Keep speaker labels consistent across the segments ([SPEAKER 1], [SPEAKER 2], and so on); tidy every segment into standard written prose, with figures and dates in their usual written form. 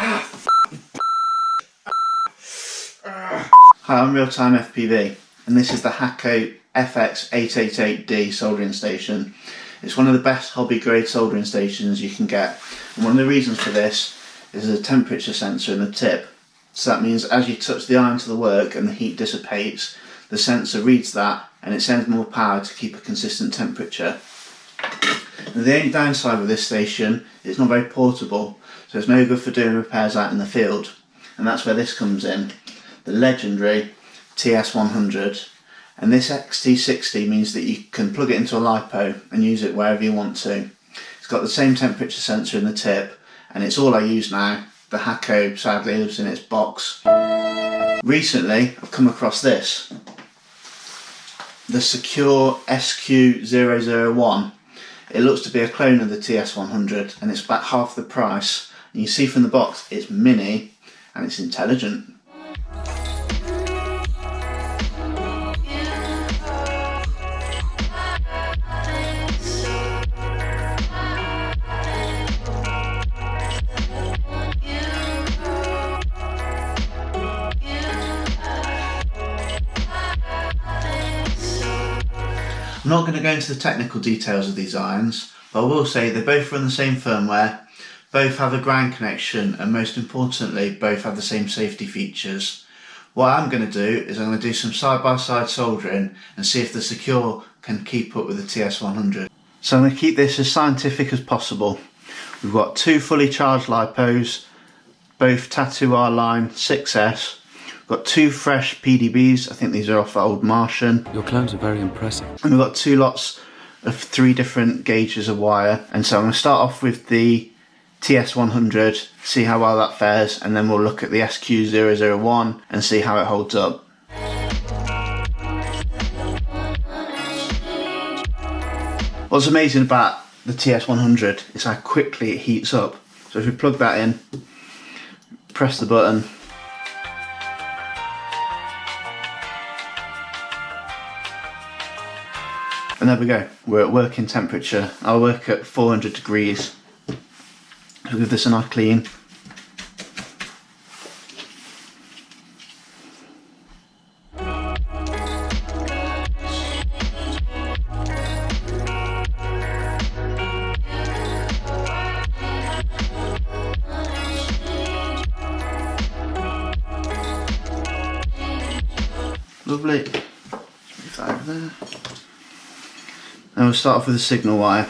[SPEAKER 1] Hi, I'm Real-Time FPV, and this is the Hakko FX888D soldering station. It's one of the best hobby grade soldering stations you can get, and one of the reasons for this is a temperature sensor in the tip. So that means as you touch the iron to the work and the heat dissipates, the sensor reads that and it sends more power to keep a consistent temperature. And the only downside with this station is it's not very portable, so it's no good for doing repairs out in the field, and that's where this comes in. The legendary TS100, and this XT60 means that you can plug it into a LiPo and use it wherever you want to. It's got the same temperature sensor in the tip, and it's all I use now. The Hakko sadly lives in its box. Recently I've come across this, the Sequre SQ-001. It looks to be a clone of the TS100 and it's about half the price, and you see from the box it's mini and it's intelligent. I'm not going to go into the technical details of these irons, but I will say they both run the same firmware, both have a ground connection, and most importantly both have the same safety features. What I'm going to do is I'm going to do some side-by-side soldering and see if the Sequre can keep up with the TS100. So I'm going to keep this as scientific as possible. We've got two fully charged LiPos, both Tattoo R-Line 6S. Got two fresh PDBs, I think these are off Old Martian.
[SPEAKER 2] Your clones are very impressive. And
[SPEAKER 1] we've got two lots of 3 different gauges of wire. And so I'm going to start off with the TS100, see how well that fares, and then we'll look at the SQ-001 and see how it holds up. What's amazing about the TS100 is how quickly it heats up. So if we plug that in, press the button, and there we go, we're at working temperature. I'll work at 400 degrees. I'll give this a nice clean. Lovely. Move that over there. And we'll start off with the signal wire.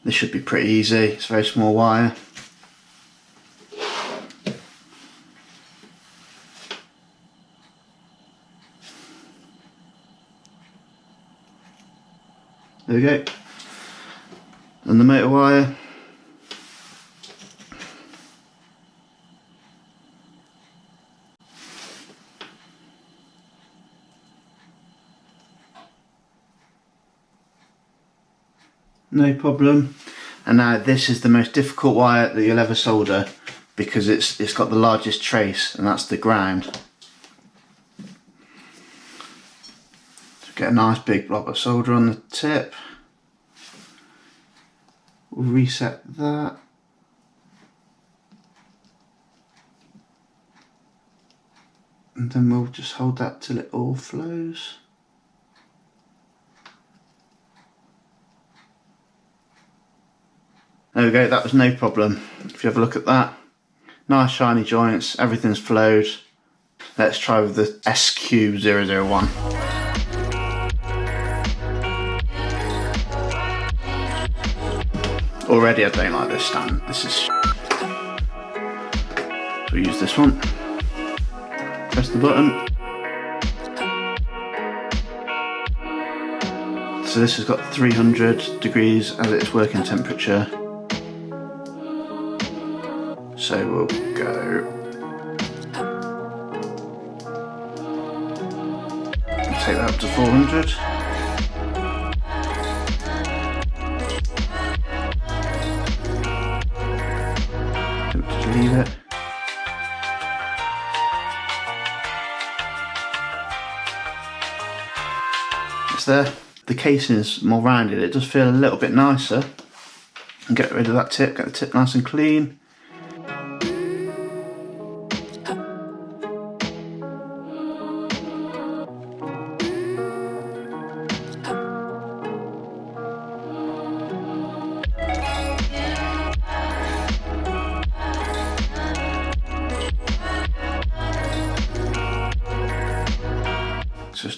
[SPEAKER 1] This should be pretty easy, it's a very small wire. There we go. And the motor wire. No problem. And now this is the most difficult wire that you'll ever solder because it's got the largest trace, and that's the ground. So get a nice big blob of solder on the tip. We'll reset that. And then we'll just hold that till it all flows. There we go, that was no problem. If you have a look at that, nice shiny joints, everything's flowed. Let's try with the SQ-001. Already I don't like this stand, this is so we'll use this one. Press the button. So this has got 300 degrees as its working temperature. So we'll go, take that up to 400. Just leave it. It's there. The casing is more rounded, it does feel a little bit nicer. And get rid of that tip, get the tip nice and clean.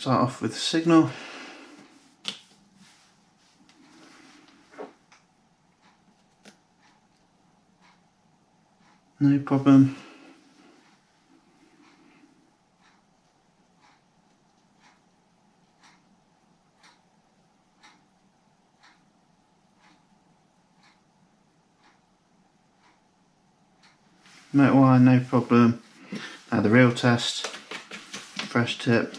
[SPEAKER 1] start off with the signal. No problem. Motor wire, no problem. Now the real test, fresh tip.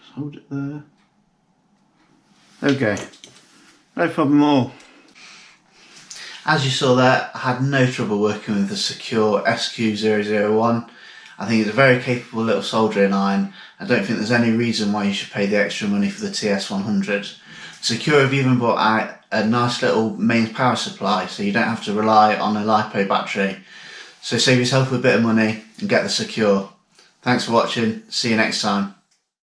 [SPEAKER 1] Just hold it there. Okay, no problem at all. As you saw there, I had no trouble working with the Sequre SQ-001. I think it's a very capable little soldering iron. I don't think there's any reason why you should pay the extra money for the TS100. Sequre have even brought out a nice little mains power supply, so you don't have to rely on a LiPo battery. So save yourself a bit of money and get the Sequre. Thanks for watching, see you next time.